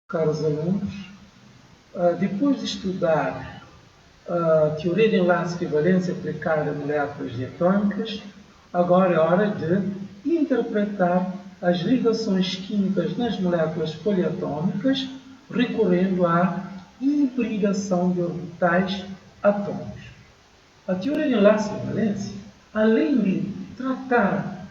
Caros alunos, depois de estudar a teoria de enlace e valência aplicada a moléculas diatômicas, agora é hora de interpretar as ligações químicas nas moléculas poliatômicas recorrendo à hibridação de orbitais atômicos. A teoria de enlace e valência, além de tratar,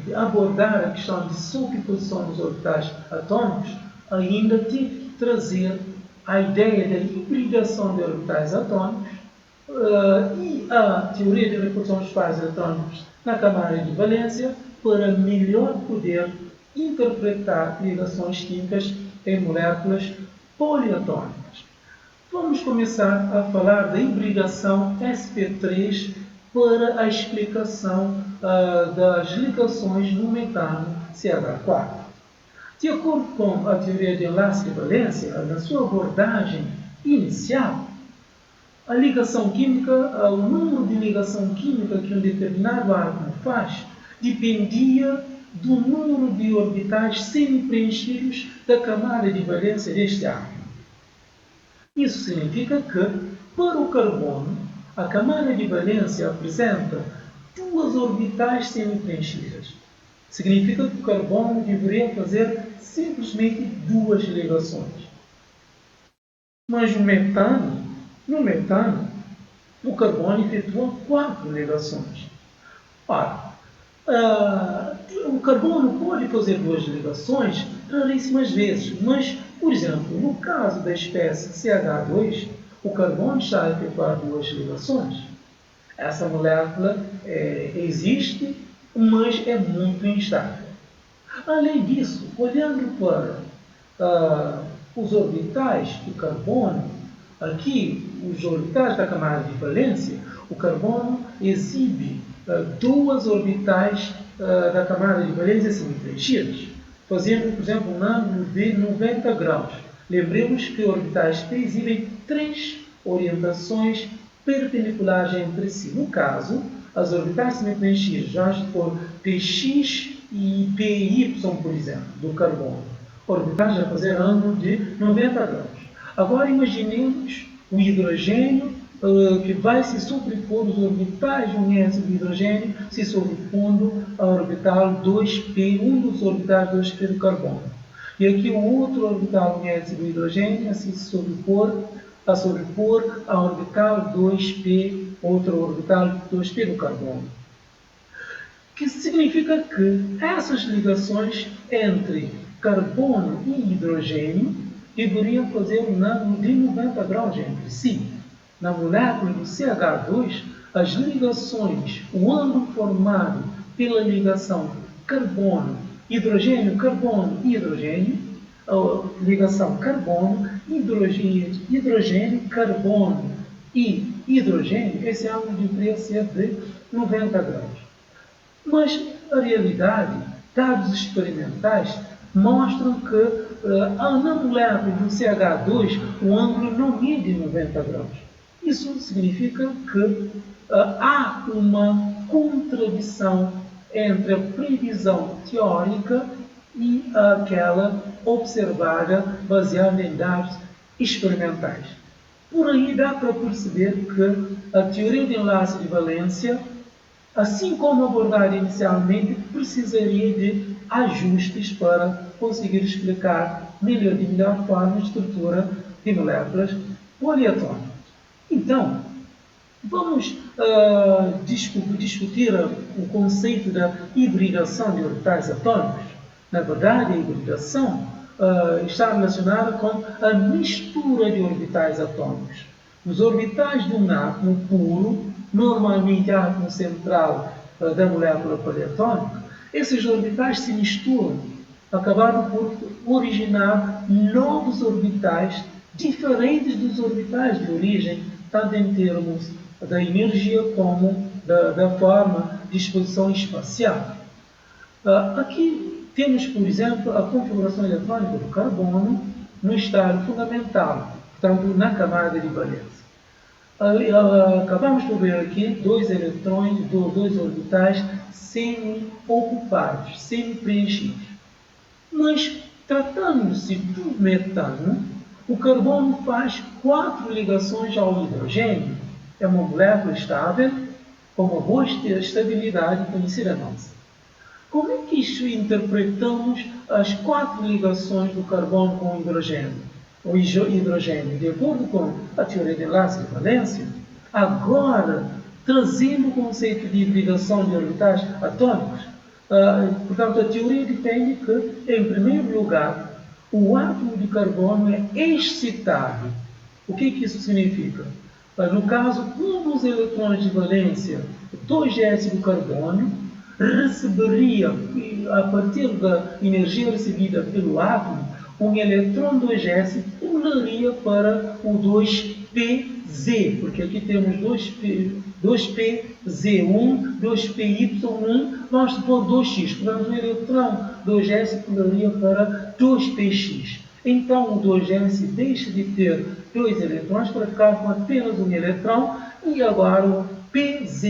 de abordar a questão de superposição dos orbitais atômicos, ainda tem que trazer a ideia da hibridação de orbitais atômicos e a teoria de reprodução dos pares eletrónicos na camada de valência para melhor poder interpretar ligações químicas em moléculas poliatômicas. Vamos começar a falar da hibridação sp3 para a explicação das ligações no metano CH4. De acordo com a teoria de enlace e valência, na sua abordagem inicial, a ligação química, o número de ligação química que um determinado átomo faz, dependia do número de orbitais semi-preenchidos da camada de valência deste átomo. Isso significa que, para o carbono, a camada de valência apresenta duas orbitais semi-preenchidas. Significa que o carbono deveria fazer simplesmente duas ligações. Mas no metano, o carbono efetua 4 ligações. Ora, o carbono pode fazer duas ligações raríssimas vezes, mas, por exemplo, no caso da espécie CH2, o carbono está a efetuar duas ligações. Essa molécula existe, mas é muito instável. Além disso, olhando para os orbitais do carbono, aqui, os orbitais da camada de valência, o carbono exibe duas orbitais da camada de valência semi-preenchidas, fazendo, por exemplo, um ângulo de 90 graus. Lembremos que orbitais P exibem três orientações perpendiculares entre si. No caso, as orbitais semi-preenchidas, já por Px e Py, por exemplo, do carbono. Orbitais a fazer ângulo de 90 graus. Agora imaginemos o hidrogênio que vai se sobrepor os orbitais de união do hidrogênio se sobrepondo ao orbital 2p, um dos orbitais 2p do carbono. E aqui o outro orbital união do hidrogênio a se sobrepor ao orbital 2p, outro orbital 2p do carbono. Que significa que essas ligações entre carbono e hidrogênio deveriam fazer um ângulo de 90 graus entre si. Na molécula do CH2, as ligações, o ângulo formado pela ligação carbono, hidrogênio, carbono e hidrogênio, a ligação carbono, hidrogênio, carbono e hidrogênio, esse ângulo deveria ser de 90 graus. Mas a realidade, dados experimentais, mostram que na molécula do CH2 o ângulo não mede 90 graus. Isso significa que há uma contradição entre a previsão teórica e aquela observada baseada em dados experimentais. Por aí dá para perceber que a teoria de enlace de valência, assim como abordada inicialmente, precisaria de ajustes para conseguir explicar de melhor forma a estrutura de moléculas poliatômicas. Então, vamos discutir o conceito da hibridação de orbitais atômicos. Na verdade, a hibridação está relacionada com a mistura de orbitais atômicos. Os orbitais de um átomo puro, normalmente átomo central da molécula poliatômica, esses orbitais se misturam, acabando por originar novos orbitais diferentes dos orbitais de origem, tanto em termos da energia como da forma de exposição espacial. Aqui temos, por exemplo, a configuração eletrônica do carbono no estado fundamental, portanto, na camada de valência. Acabamos por ver aqui dois eletrões, dois orbitais semi-ocupados, semi-preenchidos. Mas Tratando-se do metano, o carbono faz 4 ligações ao hidrogênio. É uma molécula estável, com uma boa estabilidade conhecida a nós. Como é que isto interpretamos as 4 ligações do carbono com o hidrogênio? O hidrogênio, de acordo com a teoria de enlace de valência, agora trazendo o conceito de hibridação de orbitais atômicos, portanto, a teoria defende que, em primeiro lugar, o átomo de carbono é excitado. O que isso significa? No caso, um dos eletrões de valência 2s do carbono receberia, a partir da energia recebida pelo átomo, um elétron 2s pularia para o 2pz, porque aqui temos 2pz1, 2py1, vamos supor 2x, portanto o elétron 2s pularia para 2px. Então o 2s deixa de ter 2 eletrões para ficar com apenas um eletrão e agora o pz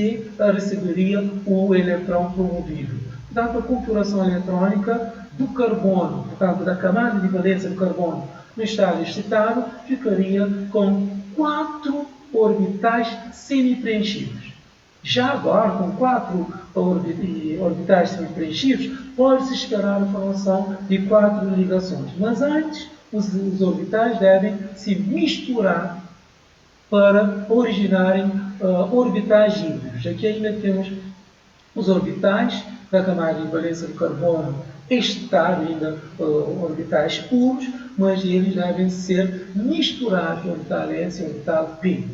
receberia o eletrão promovido. Portanto, a configuração eletrônica do carbono, portanto, da camada de valência do carbono no estado excitado, ficaria com 4 orbitais semi-preenchidos. Já agora, com 4 orbitais semi-preenchidos, pode-se esperar a formação de 4 ligações. Mas antes, os orbitais devem se misturar para originarem orbitais híbridos. Aqui ainda temos os orbitais da camada de valência do carbono excitado, ainda orbitais puros, mas eles devem ser misturados, orbital S e orbital P,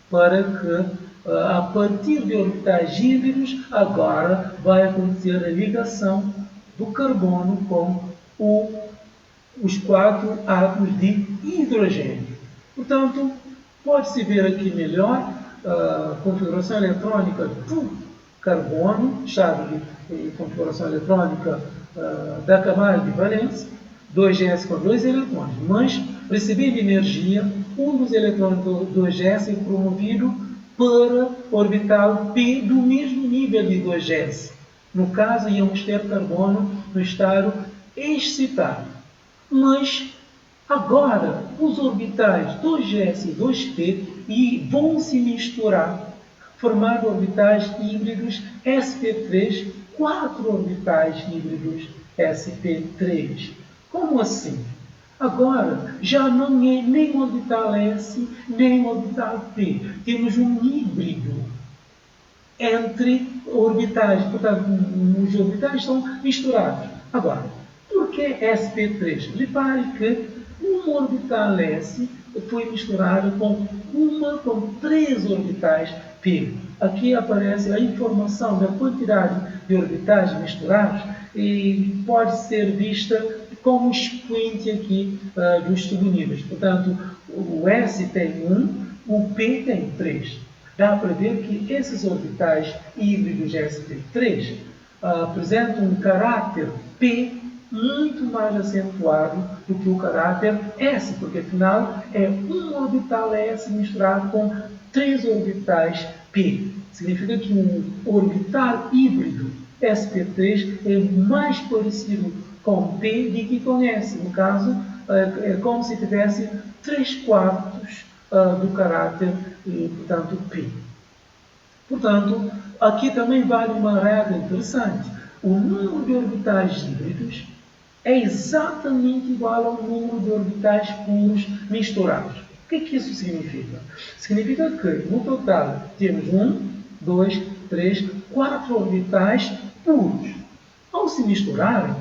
para que, a partir de orbitais híbridos, agora vai acontecer a ligação do carbono com os 4 átomos de hidrogênio. Portanto, pode-se ver aqui melhor a configuração eletrônica do carbono, estado de configuração eletrônica da camada de valência, 2s com 2 eletrões, mas recebendo energia, um dos eletrões do 2s é promovido para orbital P do mesmo nível de 2s. No caso, íamos ter carbono no estado excitado. Mas agora, os orbitais 2s e 2p vão se misturar, formando orbitais híbridos sp3, 4 orbitais híbridos sp3. Como assim? Agora, já não é nem orbital S, nem orbital P. Temos um híbrido entre orbitais. Portanto, os orbitais são misturados. Agora, por que sp3? Repare que uma orbital S foi misturada com 3 orbitais P. Aqui aparece a informação da quantidade de orbitais misturados e pode ser vista como expoente aqui dos subníveis. Portanto, o S tem 1, o P tem 3. Dá para ver que esses orbitais híbridos sp3 apresentam um caráter P muito mais acentuado do que o caráter S, porque afinal é um orbital S misturado com 3 orbitais P. Significa que um orbital híbrido sp3 é mais parecido com P do que com S. No caso, é como se tivesse 3/4 do caráter, portanto, P. Portanto, aqui também vale uma regra interessante. O número de orbitais híbridos é exatamente igual ao número de orbitais puros misturados. O que isso significa? Significa que, no total, temos 1, 2, 3, 4 orbitais puros. Ao se misturarem,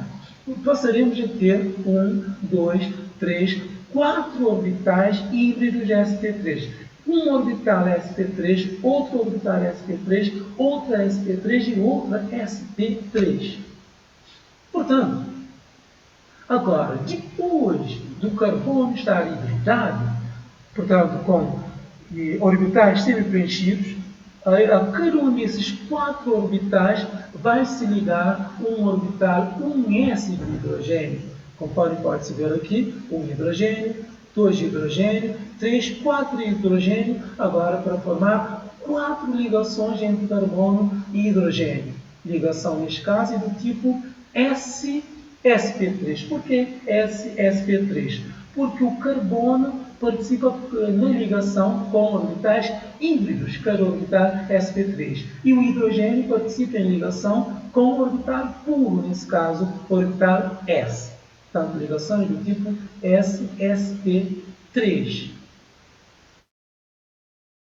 passaremos a ter 1, 2, 3, 4 orbitais híbridos sp3. Um orbital sp3, outro orbital sp3, outra sp3 e outra sp3. Portanto, agora, depois do carbono estar hibridado, portanto, com orbitais semi-preenchidos, a cada um desses 4 orbitais vai se ligar um orbital 1s de hidrogênio. Conforme pode-se ver aqui, 1 hidrogênio, 2 hidrogênio, 3, 4 hidrogênio, agora para formar 4 ligações entre carbono e hidrogênio. Ligação, neste caso, é do tipo sp3. Por que sp3? Porque o carbono participa na ligação com orbitais híbridos, cada orbital sp3. E o hidrogênio participa em ligação com o orbital puro, nesse caso, orbital s. Portanto, ligações do tipo sp3.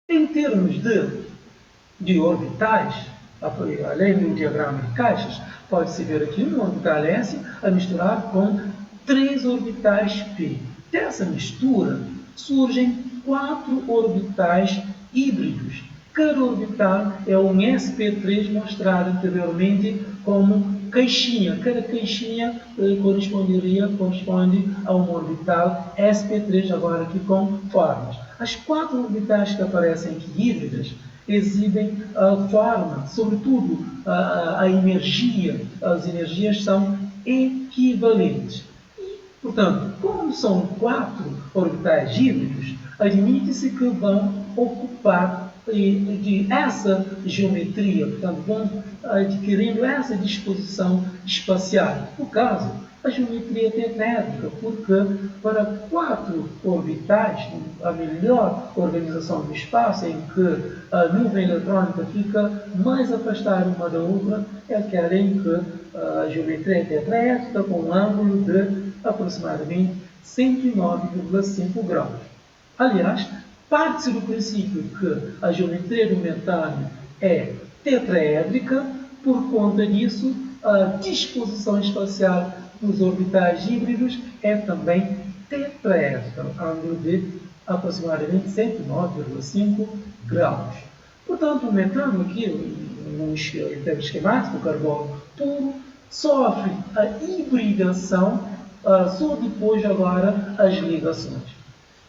Em termos de orbitais, além do diagrama de caixas, pode-se ver aqui um orbital S a misturar com 3 orbitais P. Dessa mistura surgem 4 orbitais híbridos. Cada orbital é um sp3 mostrado anteriormente como caixinha. Cada caixinha corresponde a um orbital sp3, agora aqui com formas. As 4 orbitais que aparecem aqui híbridas exibem a forma, sobretudo a energia. As energias são equivalentes. E, portanto, como são 4 orbitais híbridos, admite-se que vão ocupar de essa geometria, portanto, vão adquirindo essa disposição espacial. No caso, a geometria tetraédrica, porque para 4 orbitais, a melhor organização do espaço, em que a nuvem eletrônica fica mais afastada uma da outra, é aquela em que a geometria tetraédrica com um ângulo de aproximadamente 109,5 graus. Aliás, parte-se do princípio que a geometria do metano é tetraédrica, por conta disso, a disposição espacial dos orbitais híbridos é também tetraédrica, ângulo de aproximadamente 109,5 graus. Portanto, o metano aqui, em termos esquemáticos, o carbono puro, sofre a hibridação só depois agora as ligações.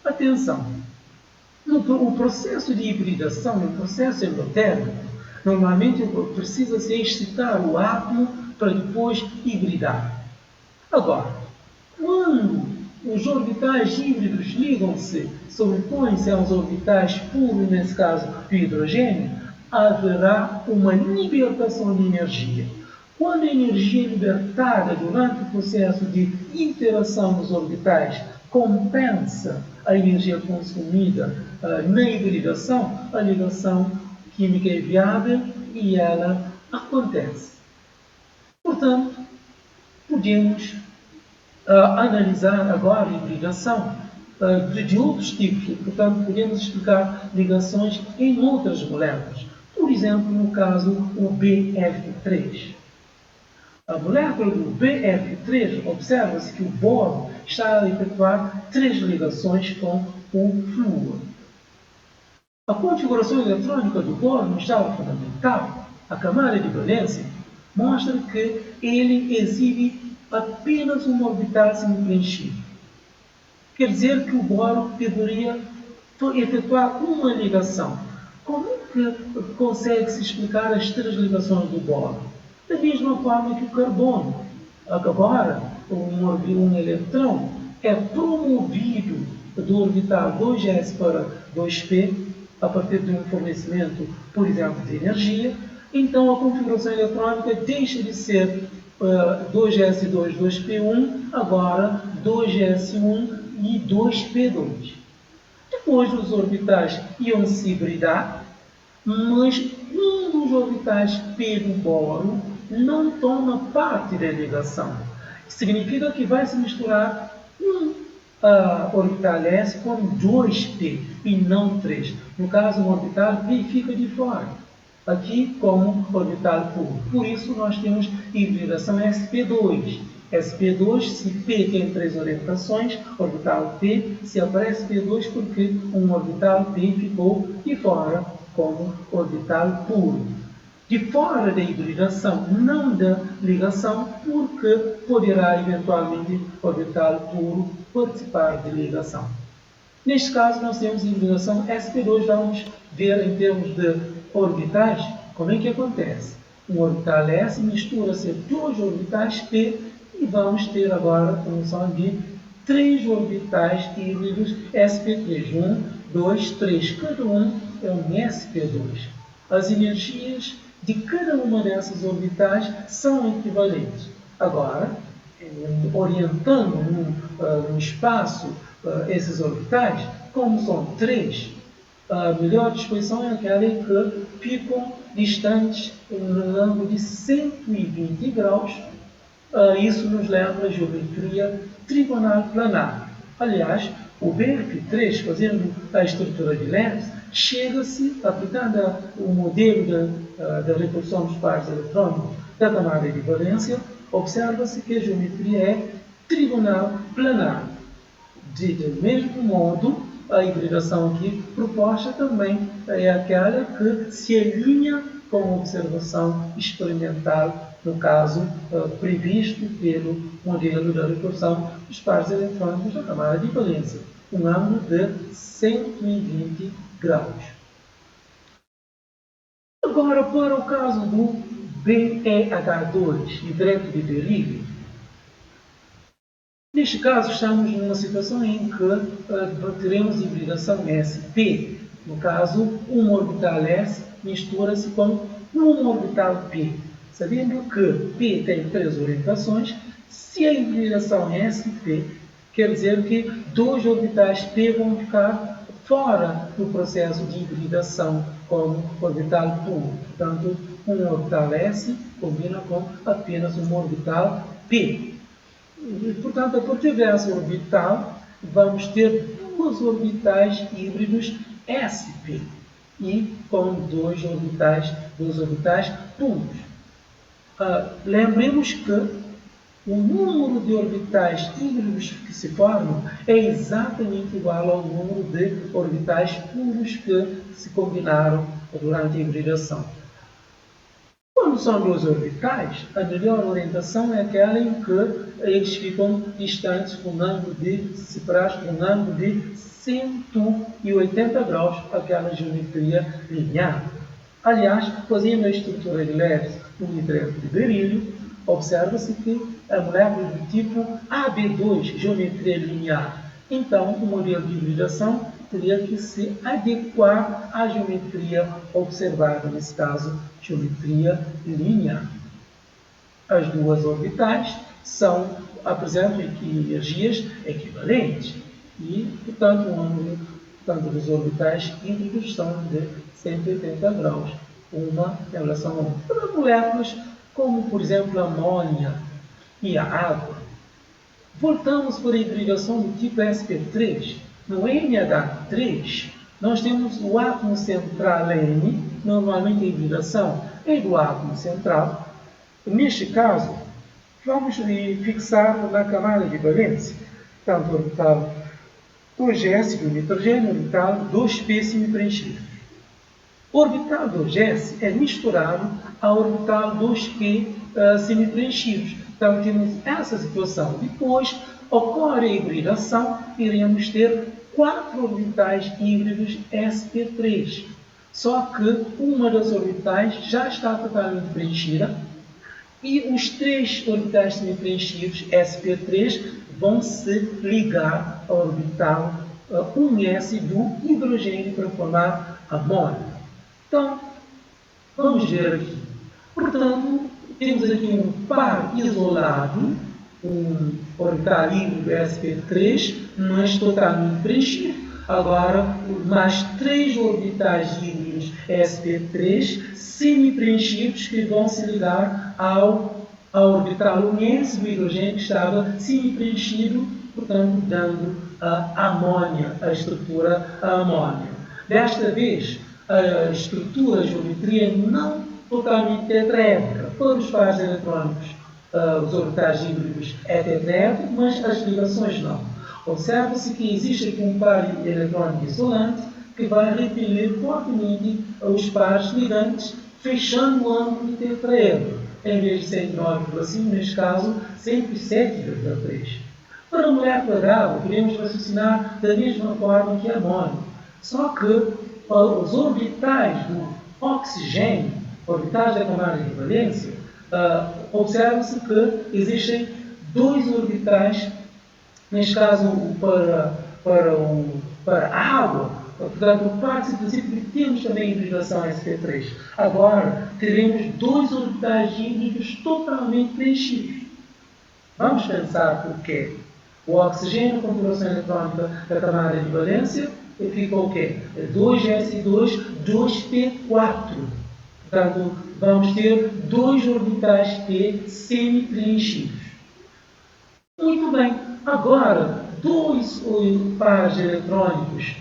Atenção! O processo de hibridação é um processo endotérmico. Normalmente precisa-se excitar o átomo para depois hibridar. Agora, quando os orbitais híbridos ligam-se, sobrepõem-se aos orbitais puros, nesse caso do hidrogênio, haverá uma libertação de energia. Quando a energia é libertada durante o processo de interação dos orbitais compensa a energia consumida na hibridação, a ligação química é viável e ela acontece. Portanto, podemos analisar agora a hibridação de outros tipos. Portanto, podemos explicar ligações em outras moléculas. Por exemplo, no caso, o BF3. A molécula do BF3, observa-se que o boro está a efetuar 3 ligações com o flúor. A configuração eletrônica do boro no estado fundamental, a camada de valência, mostra que ele exibe apenas uma orbital semipreenchida. Quer dizer que o boro deveria efetuar uma ligação. Como que consegue-se explicar as 3 ligações do boro? Da mesma forma que o carbono. Agora, um eletrão é promovido do orbital 2s para 2p, a partir de um fornecimento, por exemplo, de energia. Então, a configuração eletrônica deixa de ser 2s2, 2p1, agora 2s1 e 2p2. Depois, os orbitais iam se hibridar, mas um dos orbitais p do boro não toma parte da ligação. Significa que vai se misturar um orbital S com 2p e não 3. No caso, o orbital p fica de fora. Aqui como orbital puro. Por isso, nós temos hibridação sp2. sp2, se p tem 3 orientações, orbital p, se aparece p2 porque um orbital p ficou de fora como orbital puro. De fora da hibridação, não da ligação, porque poderá eventualmente orbital puro participar de ligação. Neste caso, nós temos hibridação sp2. Vamos ver em termos de orbitais como é que acontece. Um orbital S mistura-se a 2 orbitais p e vamos ter agora a função de 3 orbitais híbridos sp3. 1, 2, 3. Cada um é um sp2. As energias de cada uma dessas orbitais são equivalentes. Agora, orientando no espaço esses orbitais, como são três, a melhor disposição é aquela em que ficam distantes no ângulo de 120 graus. Isso nos leva à geometria trigonal planar. Aliás, o BF3, fazendo a estrutura de Lenz, chega-se, aplicando o modelo da repulsão dos pares eletrônicos da camada de valência, observa-se que a geometria é trigonal planar. Do mesmo modo, a hibridação aqui proposta também é aquela que se alinha com a observação experimental, no caso previsto pelo modelo da repulsão dos pares eletrônicos da camada de valência, um ângulo de 120 graus. Agora, para o caso do BeH2, hidreto de berílio, neste caso, estamos numa situação em que teremos hibridação SP. No caso, um orbital S mistura-se com um orbital P. Sabendo que P tem três orientações, se a hibridação é SP, quer dizer que dois orbitais P vão ficar fora do processo de hibridação como orbital puro. Portanto, um orbital S combina com apenas um orbital P. Portanto, a partir dessa orbital, vamos ter duas orbitais híbridos sp e com dois orbitais puros. Lembremos que o número de orbitais híbridos que se formam é exatamente igual ao número de orbitais puros que se combinaram durante a hibridação. Quando são dois orbitais, a melhor orientação é aquela em que eles ficam distantes com um ângulo de separados com um ângulo de 180 graus, aquela geometria linear. Aliás, fazendo a estrutura de Lewis no hidreto de berílio, observa-se que a molécula do tipo AB2, geometria linear. Então, o modelo de hibridação teria que se adequar à geometria observada, nesse caso, geometria linear. As duas orbitais apresentam energias equivalentes e, portanto, o ângulo dos orbitais híbridos são de 180 graus, uma em relação a outra. Para moléculas como, por exemplo, a amônia e a água, voltamos para a hibridação do tipo sp3. No NH3, nós temos o átomo central N, normalmente a hibridação é do átomo central. Neste caso, vamos fixar na camada de valência, tanto o orbital 2s do nitrogênio, orbital 2p semipreenchido. O orbital 2s é misturado ao orbital 2p semipreenchidos. Então, temos essa situação. Depois, ocorre a hibridação, iremos ter 4 orbitais híbridos sp3. Só que uma das orbitais já está totalmente preenchida e os 3 orbitais semipreenchidos sp3 vão se ligar ao orbital 1s do hidrogênio para formar amônio. Então, vamos ver aqui. Portanto, temos aqui um par isolado, um orbital híbrido sp3, mas totalmente preenchido. Agora, mais 3 orbitais híbridos sp3 semi-preenchidos que vão se ligar ao orbital 1s do hidrogênio que estava semi-preenchido, portanto, dando a amônia, a estrutura amônia. Desta vez, a estrutura, a geometria não totalmente tetraédrica. Para os pares eletrônicos, os orbitais híbridos é tetraédrico, mas as ligações não. Observa-se que existe aqui um par eletrônico isolante que vai repelir fortemente os pares ligantes, fechando o ângulo tetraedro. Em vez de 109,5, neste caso, 107,3. Para a molécula de água, podemos raciocinar da mesma forma que a amônio. Só que os orbitais do oxigênio, orbitais da camada de valência, observa-se que existem 2 orbitais, neste caso para a água. Portanto, no quarto ciclo temos também a hibridação sp3. Agora, teremos 2 orbitais híbridos totalmente preenchidos. Vamos pensar por quê. O oxigênio, configuração eletrónica da camada de valência, fica o quê? 2s2, 2p4. Portanto, vamos ter dois orbitais p semi-preenchidos. Muito bem. Agora, dois pares eletrónicos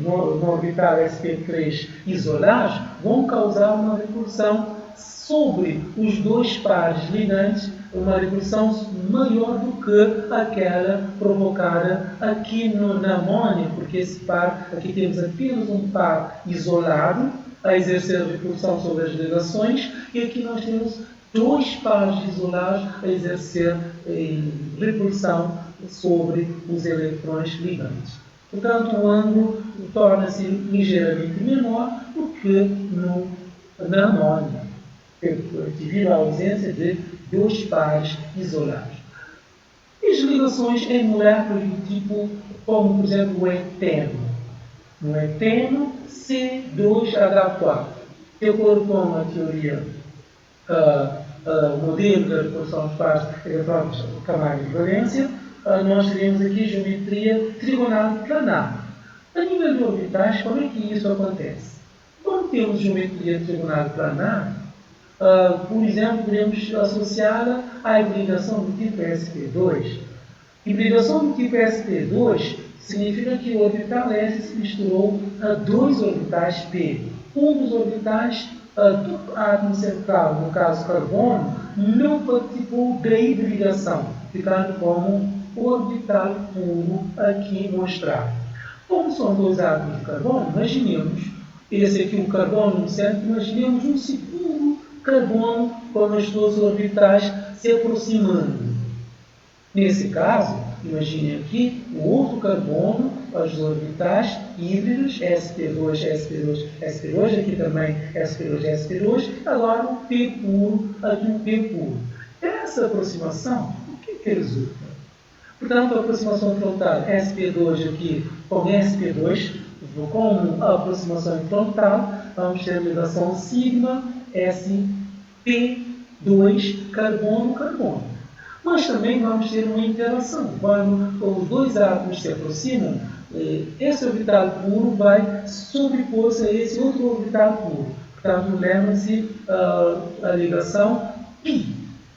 no orbital sp3 isolados vão causar uma repulsão sobre os dois pares ligantes, uma repulsão maior do que aquela provocada aqui na amônia, porque esse par, aqui temos apenas um par isolado a exercer repulsão sobre as ligações, e aqui nós temos dois pares isolados a exercer repulsão sobre os elétrons ligantes. Portanto, o ângulo torna-se ligeiramente menor do que na amônia, devido à ausência de dois pares isolados. E as ligações em moléculas do tipo, como por exemplo o eteno. No eteno, C2H4. De acordo com a teoria, o modelo da repulsão dos pares eletrónicos de camada de valência, nós teremos aqui geometria trigonal planar. A nível de orbitais, como é que isso acontece? Quando temos geometria trigonal planar, por exemplo, podemos associá-la à hibridação do tipo sp2. Hibridação do tipo sp2 significa que o orbital S se misturou a dois orbitais p. Um dos orbitais do átomo central, no caso carbono, não participou da hibridação, ficando como orbital puro aqui mostrado. Como são dois átomos de carbono, imaginemos, esse aqui o carbono no centro, imaginemos um segundo carbono com as duas orbitais se aproximando. Nesse caso, imagine aqui o outro carbono, as orbitais híbridas, sp2, sp2, sp2, aqui também sp2, sp2, agora o P puro, aqui o P puro. Essa aproximação, o que resulta? Portanto, a aproximação frontal sp2 aqui com sp2, como a aproximação frontal, vamos ter a ligação sigma sp2 carbono-carbono. Mas também vamos ter uma interação. Quando os dois átomos se aproximam, esse orbital puro vai sobrepor-se a esse outro orbital puro. Portanto, lembra-se a ligação π.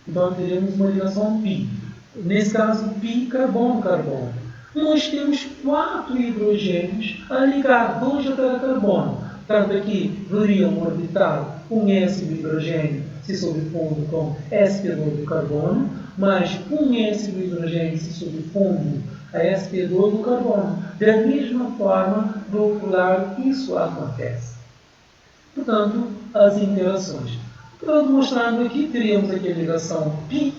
Então, teremos uma ligação π. Nesse caso, π carbono-carbono. Nós temos 4 hidrogênios a ligar 2 a cada carbono. Portanto, aqui veria um orbital com S do hidrogênio se sobrepondo com sp2 do carbono, mais um S do hidrogênio se sobrepondo a sp2 do carbono. Da mesma forma, do outro lado, isso acontece. Portanto, as interações. Portanto, mostrando aqui, teríamos aqui a ligação π,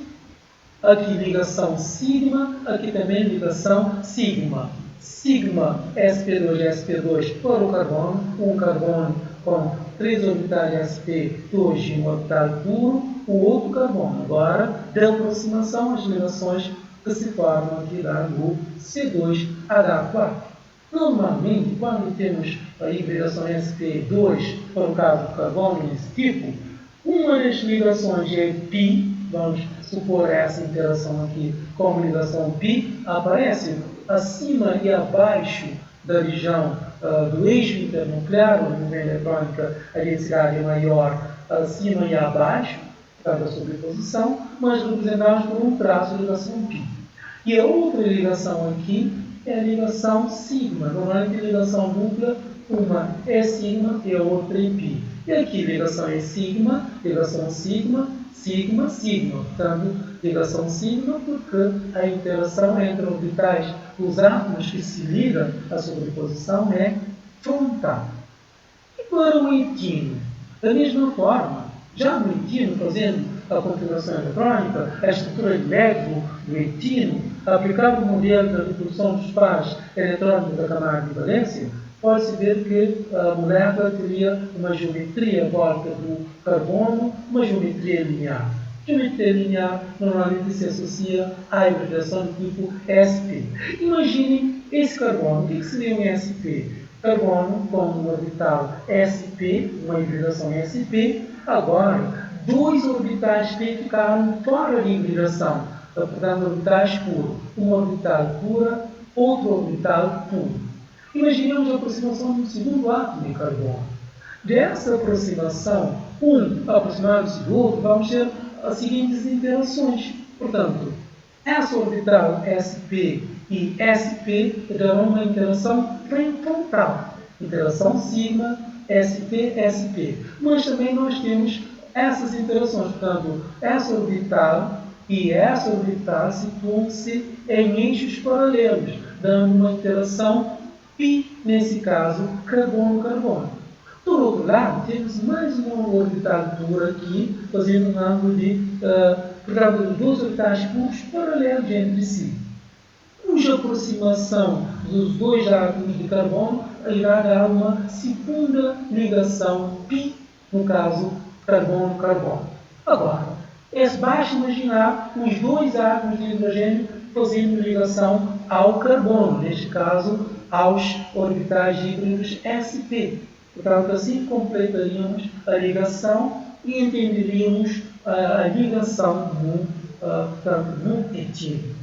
aqui ligação sigma, aqui também ligação sigma. Sigma sp2 sp2 para o carbono, um carbono com 3 orbitais sp2 e um orbital puro, o outro carbono. Agora, da aproximação, as ligações que se formam aqui dando C2H4. Normalmente, quando temos a hibridação sp2, para o caso do carbono desse tipo, uma das ligações é π, vamos supor essa interação aqui como ligação π, aparece acima e abaixo da região do eixo internuclear, onde na eletrônica a densidade é maior acima e abaixo, da sobreposição, mas representados por um traço de ligação π. E a outra ligação aqui é a ligação sigma. Normalmente a ligação dupla, uma é sigma e a outra é π. E aqui a ligação é sigma, ligação sigma, sigma, sigma. Portanto, ligação sigma porque a interação entre orbitais dos átomos que se ligam à sobreposição é frontal. E para o etino, da mesma forma, já no etino, fazendo a configuração eletrônica, a estrutura de elétron do etino, aplicado o modelo da repulsão dos pares eletrônicos da camada de valência, pode-se ver que a molécula teria uma geometria à volta do carbono, uma geometria linear. Geometria linear normalmente se associa à hibridação do tipo sp. Imaginem esse carbono. O que seria um sp? Carbono com um orbital sp, uma hibridação sp. Agora, dois orbitais p ficaram fora de hibridação. portanto, orbitais puros. Uma orbital pura, outra orbital puro. Imaginemos a aproximação do segundo átomo de carbono. Dessa aproximação, aproximado-se do outro, vamos ter as seguintes interações. Portanto, essa orbital sp e sp darão uma interação frontal. Interação sigma, sp, sp. Mas também nós temos essas interações. Portanto, essa orbital e essa orbital situam-se em eixos paralelos, dando uma interação pi, nesse caso, carbono-carbono. Por outro lado, temos mais uma orbital pura aqui, fazendo um ângulo de, portanto, dois orbitais puros paralelos entre si, cuja aproximação dos dois átomos de carbono irá dar uma segunda ligação pi, no caso, carbono-carbono. Agora, basta imaginar os dois átomos de hidrogênio fazendo ligação ao carbono, neste caso, aos orbitais híbridos sp. Portanto, assim completaríamos a ligação e entenderíamos a ligação no etilo.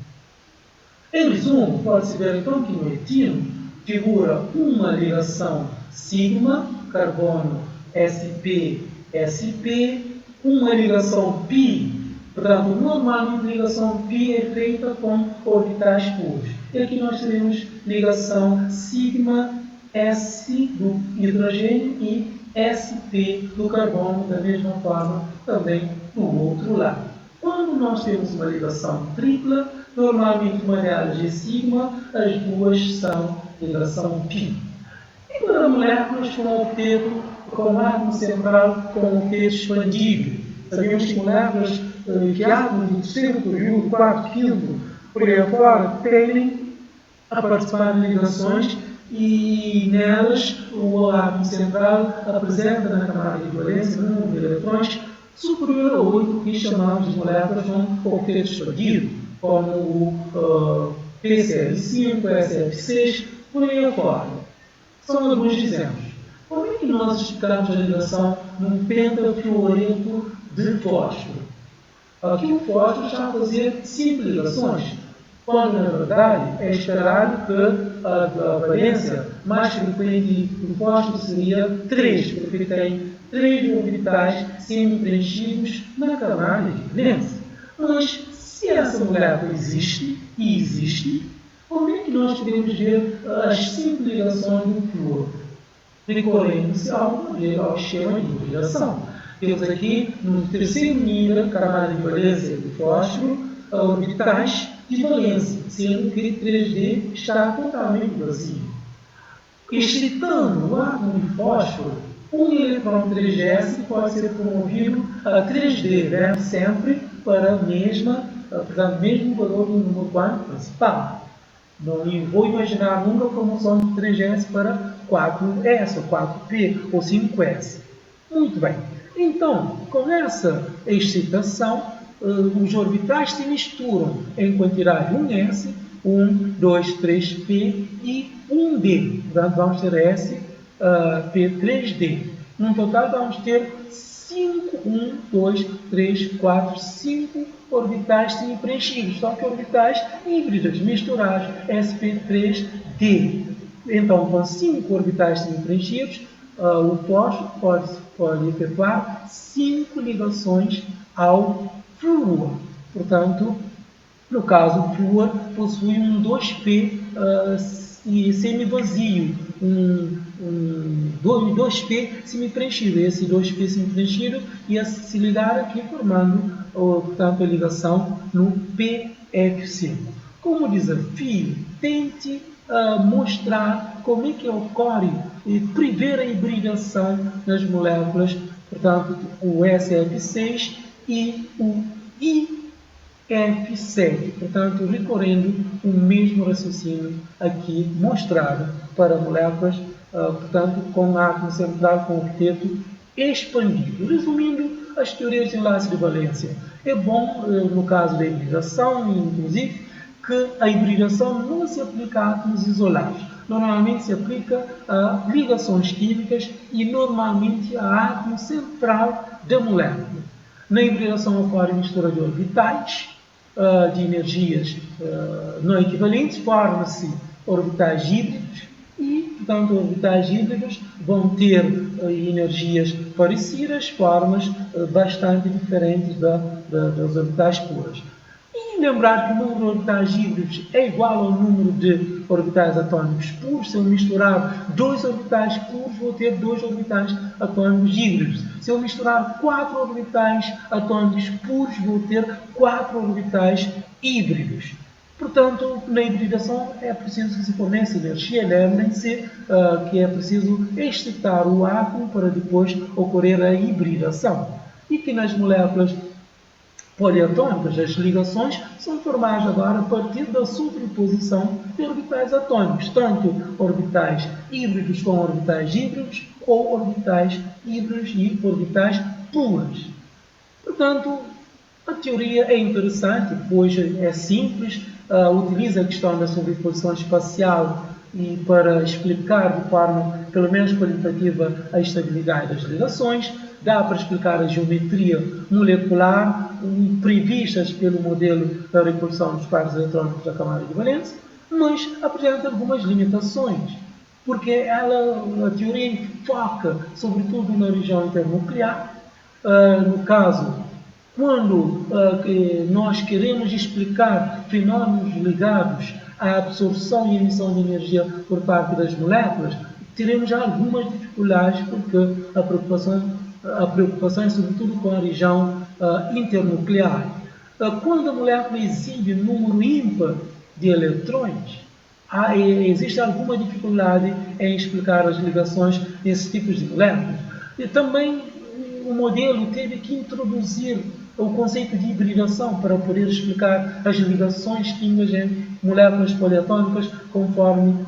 Em resumo, pode-se ver então que no etilo figura uma ligação sigma, carbono sp, uma ligação pi. Portanto, normalmente a ligação pi é feita com orbitais puros. E aqui nós teremos ligação sigma S do hidrogênio e Sp do carbono, da mesma forma também do outro lado. Quando nós temos uma ligação tripla, normalmente uma delas é sigma, as duas são ligação pi. E para moléculas com octeto, com átomo central com octeto expandido, sabemos que moléculas que átomos do terceiro período, quarto, quinto, por aí afora, tendem a participar de ligações e nelas o átomo central apresenta na camada de valência um número de eletrões superior a 8, que chamamos de moléculas com octeto expandido, como o PCl5, SF6, por aí afora. São alguns exemplos. Como é que nós explicamos a ligação num pentafluoreto de fósforo? Aqui o fósforo está a fazer 5 ligações, quando na verdade é esperado que a valência mais frequente do fósforo seria 3, porque tem 3 orbitais semi-preenchidos na camada de valência. Mas se essa molécula existe, e existe, como é que nós podemos ver as 5 ligações do flúor? Recorrendo-se ao esquema de hibridação. Temos aqui, no terceiro nível, camada de valência do fósforo, orbitais de valência, sendo que 3D está totalmente vazio. Excitando o átomo de fósforo, um eletrão 3s pode ser promovido a 3D, né? Sempre para o mesmo valor do número quântico principal. Não vou imaginar nunca a promoção de 3s para 4s, ou 4p, ou 5s. Muito bem. Então, com essa excitação, os orbitais se misturam em quantidade 1s, 1, 2, 3p e 1d. Portanto, vamos ter S, P3d. No total, vamos ter 1, 2, 3, 4, 5 orbitais semi-preenchidos, só que orbitais híbridos, misturados, sp3d. Então, com 5 orbitais semi-preenchidos, o fósforo pode efetuar 5 ligações ao flúor. Portanto, no caso, o flúor possui um 2p semivazio, um 2p semi-preenchido. Esse 2p semi-preenchido ia se ligar aqui, formando, portanto, a ligação no PF5. Como desafio, tente mostrar como é que ocorre e prever a hibridação nas moléculas, portanto, o SF6 e o IF7, portanto, recorrendo o mesmo raciocínio aqui mostrado para moléculas, portanto, com átomo central com octeto expandido. Resumindo as teorias de enlace de valência, é bom, no caso da hibridação, inclusive, que a hibridação não se aplica a átomos isolados. Normalmente se aplica a ligações químicas e normalmente a átomo central da molécula. Na hibridação ocorre mistura de orbitais de energias não equivalentes, forma-se orbitais híbridos e, portanto, orbitais híbridos vão ter energias parecidas, formas bastante diferentes das orbitais puras. E lembrar que o número de orbitais híbridos é igual ao número de orbitais atômicos puros. Se eu misturar 2 orbitais puros, vou ter 2 orbitais atômicos híbridos. Se eu misturar 4 orbitais atômicos puros, vou ter 4 orbitais híbridos. Portanto, na hibridação é preciso que se forneça energia. Lembrem-se que é preciso excitar o átomo para depois ocorrer a hibridação. E que nas moléculas poliatômicas, as ligações são formadas agora a partir da sobreposição de orbitais atômicos, tanto orbitais híbridos com orbitais híbridos ou orbitais híbridos e orbitais puras. Portanto, a teoria é interessante, pois é simples, utiliza a questão da sobreposição espacial e para explicar de forma, pelo menos qualitativa, a estabilidade das ligações. Dá para explicar a geometria molecular previstas pelo modelo da repulsão dos pares eletrónicos da camada de valência, mas apresenta algumas limitações, porque a teoria foca sobretudo na região internuclear. No caso, quando nós queremos explicar fenómenos ligados à absorção e emissão de energia por parte das moléculas, teremos algumas dificuldades, porque a preocupação é sobretudo com a região internuclear. Quando a molécula exibe número ímpar de eletrões, existe alguma dificuldade em explicar as ligações desses tipos de moléculas. E também o modelo teve que introduzir o conceito de hibridação para poder explicar as ligações químicas em moléculas poliatômicas, conforme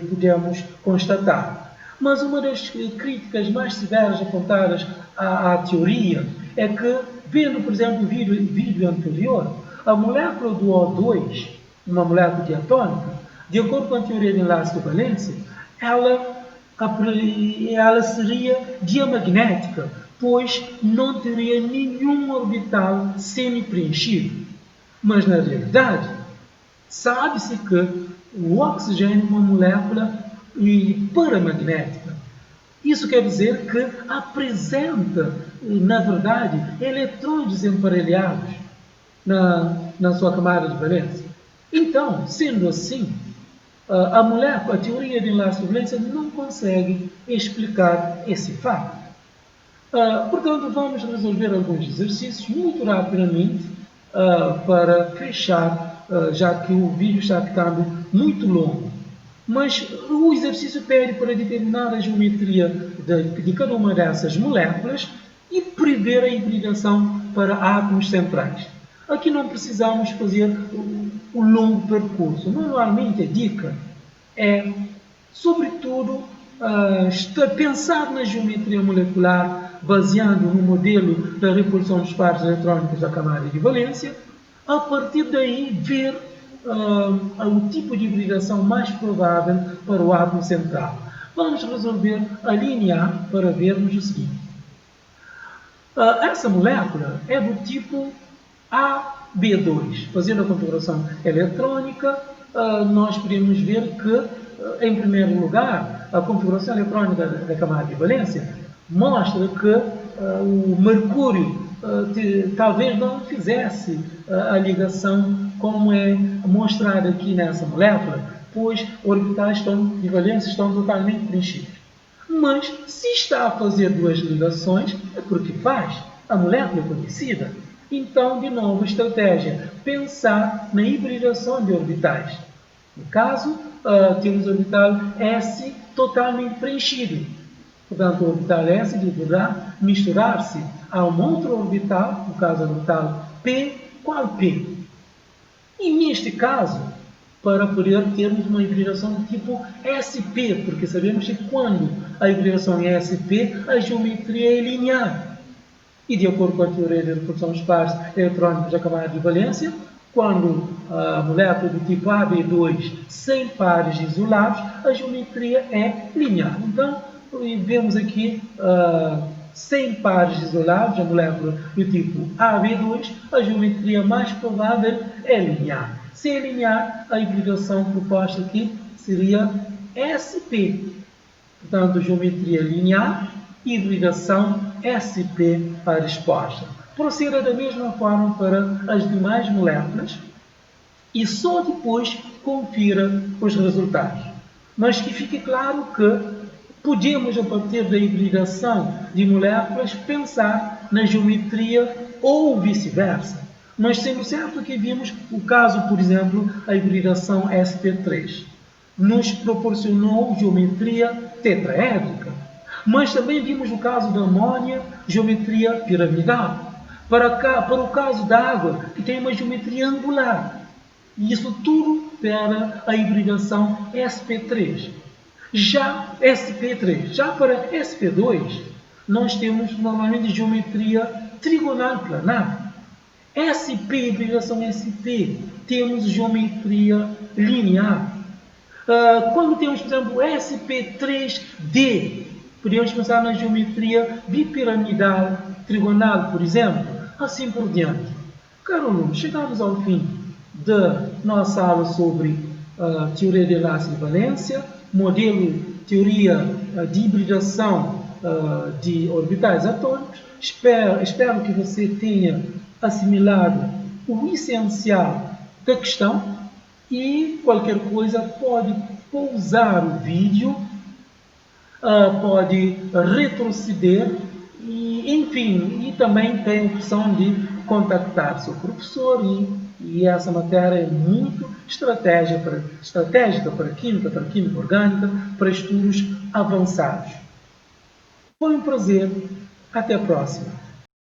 podemos constatar. Mas uma das críticas mais severas apontadas à teoria é que, vendo, por exemplo, o vídeo anterior, a molécula do O2, uma molécula diatômica, de acordo com a teoria de enlace de valência, ela seria diamagnética, pois não teria nenhum orbital semi-preenchido. Mas, na realidade, sabe-se que o oxigênio é uma molécula paramagnética. Isso quer dizer que apresenta, na verdade, eletrões desemparelhados na sua camada de valência. Então, sendo assim, a teoria de enlace de valência não consegue explicar esse fato. Portanto, vamos resolver alguns exercícios muito rapidamente para fechar, já que o vídeo está ficando muito longo. Mas o exercício pede para determinar a geometria de cada uma dessas moléculas e prever a hibridação para átomos centrais. Aqui não precisamos fazer um longo percurso. Normalmente a dica é, sobretudo, pensar na geometria molecular baseando no modelo da repulsão dos pares eletrónicos da camada de valência. A partir daí, ver o tipo de hibridação mais provável para o átomo central. Vamos resolver a linha A para vermos o seguinte. Essa molécula é do tipo AB2. Fazendo a configuração eletrônica, nós podemos ver que, em primeiro lugar, a configuração eletrônica da camada de valência mostra que o mercúrio talvez não fizesse a ligação como é mostrado aqui nessa molécula, pois orbitais de valência estão totalmente preenchidos. Mas, se está a fazer 2 ligações, é porque faz. A molécula é conhecida. Então, de novo, estratégia, pensar na hibridação de orbitais. No caso, temos o orbital S totalmente preenchido. Portanto, o orbital S deverá misturar-se a um outro orbital, no caso, o orbital P. Qual P? E neste caso, para poder termos uma hibridação do tipo SP, porque sabemos que quando a hibridação é SP, a geometria é linear. E de acordo com a teoria de repulsão dos pares eletrônicos da camada de valência, quando a molécula do tipo AB2 sem pares isolados, a geometria é linear. Então, vemos aqui sem pares isolados, a molécula do tipo AB2, a geometria mais provável é linear. Se é linear, a hibridação proposta aqui seria SP. Portanto, geometria linear, hibridação SP a resposta. Proceda da mesma forma para as demais moléculas e só depois confira os resultados. Mas que fique claro que podemos, a partir da hibridação de moléculas, pensar na geometria ou vice-versa. Mas sendo certo que vimos o caso, por exemplo, a hibridação sp3 nos proporcionou geometria tetraédrica. Mas também vimos o caso da amônia, geometria piramidal. Para o caso da água, que tem uma geometria angular. E isso tudo para a hibridação sp3. Já sp3, já para sp2, nós temos normalmente geometria trigonal planar. SP, hibridação SP, temos geometria linear. Quando temos, por exemplo, SP3D, podemos pensar na geometria bipiramidal trigonal, por exemplo, assim por diante. Caro aluno, chegamos ao fim da nossa aula sobre teoria de enlace e valência, modelo, teoria de hibridação de orbitais atômicos. Espero que você tenha assimilado o essencial da questão e qualquer coisa pode pausar o vídeo, pode retroceder e, enfim, e também tem a opção de contactar seu professor e essa matéria é muito estratégica para química orgânica, para estudos avançados. Foi um prazer. Até a próxima.